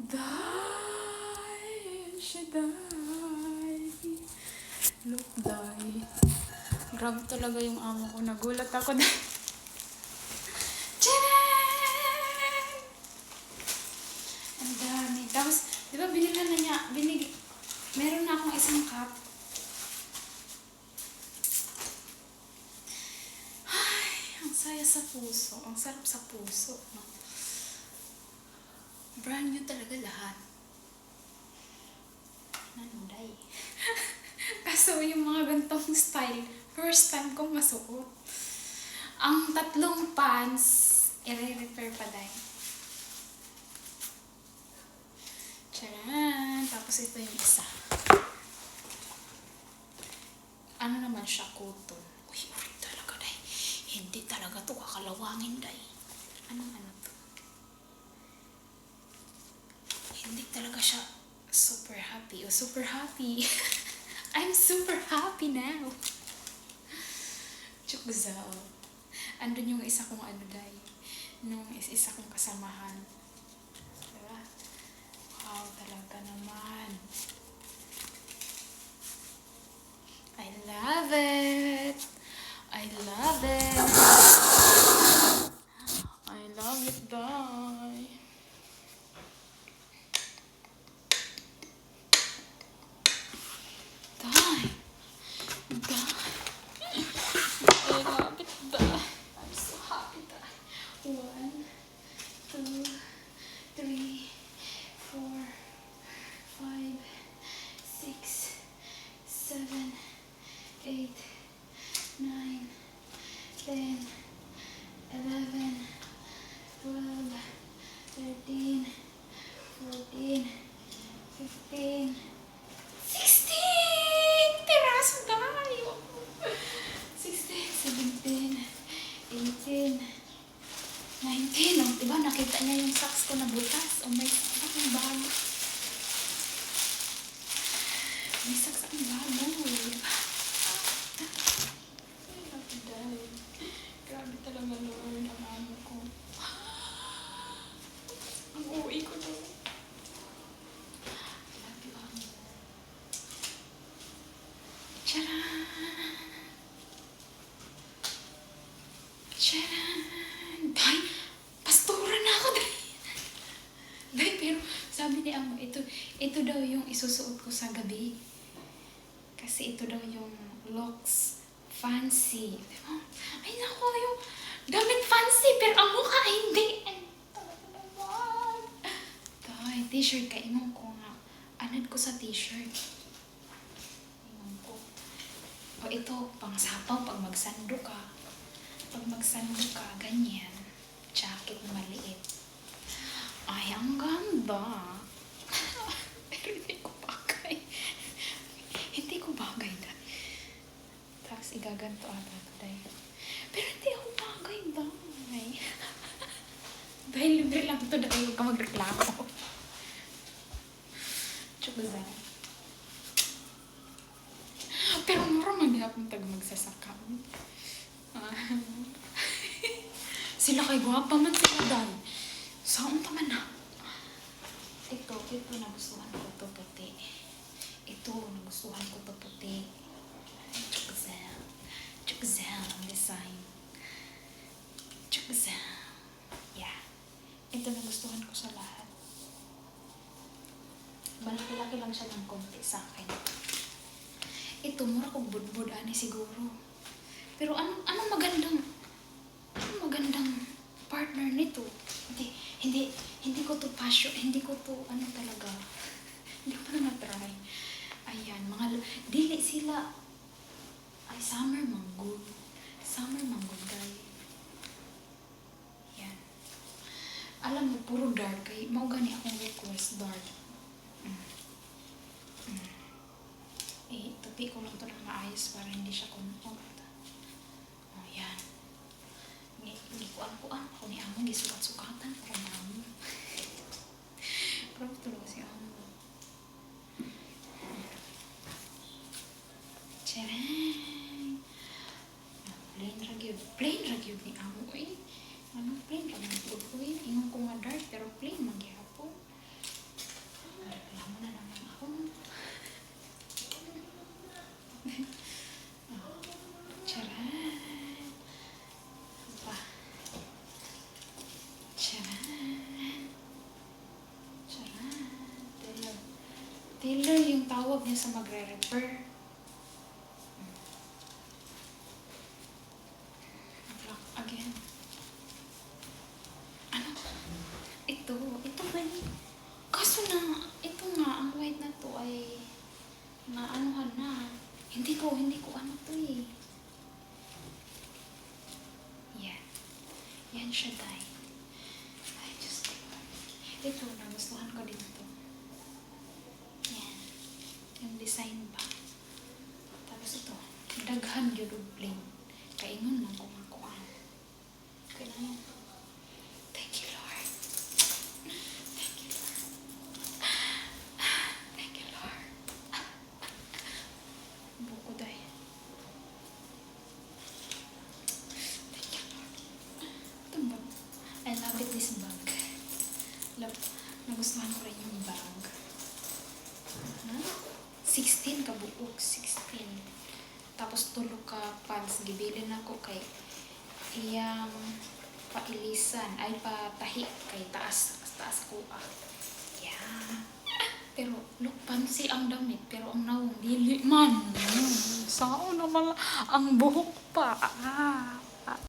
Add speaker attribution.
Speaker 1: Die, she die. Look, die. Grabe talaga yung amo ko. Nagulat ako dahil. Tcharan! Ang dami. Tapos, di ba binigyan na niya, meron na akong isang cup. Ay, ang saya sa puso. Ang sarap sa puso. No? Brand new talaga lahat. Nanday. Kaso yung mga gantong style, first time kong masuot. Ang 3 pants, i-repair pa dahil. Tcharan! Tapos ito yung isa. Ano naman siya, cotton. Uy, talaga dahil. Hindi talaga to kakalawangin dahil. Ano to? Hindi talaga siya super happy. O super happy. I'm super happy now. Chukzao. Andun yung isa kong dahil. Nung isa kong kasamahan. Diba? Wow, talaga naman. I love it. I love it. I love it, die. Die. Die. I love it, die. I'm so happy, die. 1, 2, 3, 4, 5, 6, 7, 8, 9, 10, 11, 12, 13, 14, 15, 16 piraso tayo. 16, 17, 18, 19. Oh, diba nakita niya yung socks ko na butas? Oh, may socks akong bago. May socks akong bago. Diba? Grabe talaga, Lord, ang amo ko. Ang uwi ko daw. Love you, amo. Tcharan! Tcharan! Day! Pastora na ako, day! Day, pero sabi ni amo, ito daw yung isusuot ko sa gabi. Kasi ito daw yung looks fancy. Diba? Ay, naku, yung damit fancy, pero ang mukha hindi. Ay, talaga naman. Day, t-shirt ka. Imong ko nga. Anad ko sa t-shirt. Imong ko. O ito, pang sapaw, pag magsando ka. Pag magsando ka, ganyan. Jacket na maliit. Ay, ang ganda. Pero hindi ko bagay. Hindi ko bagay na. Tapos igaganto ata ko dahil. Pero hindi ako bagay dahil. Dahil libre lang ito dahil huwag ka magreklamo. Chukza. Pero mura maghihapon tag magsasaka. Sila kay guwapa man sila dahil. Saan naman na? Ito nagustuhan ko to puti. Ito nagustuhan ko to puti. Chukzal ang design. Chukzal. Yeah. Ito nagustuhan ko sa lahat. Malaki-laki lang siya ng konti sa akin. Ito mura kong budbud ani siguro. Pero anong magandang partner nito? Hindi ko to passion, hindi ko to talaga. Hindi ko pa na-try. Ayan, dili sila. Ay, summer mango. Summer mango, guys. Yan. Alam mo, puro dark. Kaya maugani akong request dark. Tupi ko lang ito ng maayos para hindi siya kumot. Oh, yan. Hindi ko ang ako ni amo. Gisukat-sukatan para na amo. Pero ito lang si amo. Tcharan! Plain ragyod ni amo eh. Anong plain ragyod ko eh. Ingon ko nga dark pero plain magyapon. Filler yung tawag niya sa magre-repair. Block again. Ano? Ito ba yun? Kaso na, ito nga, ang white na to ay naanuhan na. Hindi ko ano to eh. Yan. Yan siya, day. Ay, Diyos ko. Ito, nagustuhan ko din to. Yan. Yung design ba. Tapos ito, daghan yun yung bling. Kaingon lang kumakuan. Kailangan. Thank you, Lord. Thank you, Lord. Thank you, Lord. Buko day. Thank you, Lord. Ito ba? I love it, this bag. Nagustuhan ko rin yung bag. Huh? 16 ka buok. 16. Tapos tulog ka pads. Gibilin ako kay iyang pailisan. Ay, patahi kay taas ko. Yeah. Pero, look, fancy ang damit. Pero ang nawang dili man. Sao naman ang buhok pa.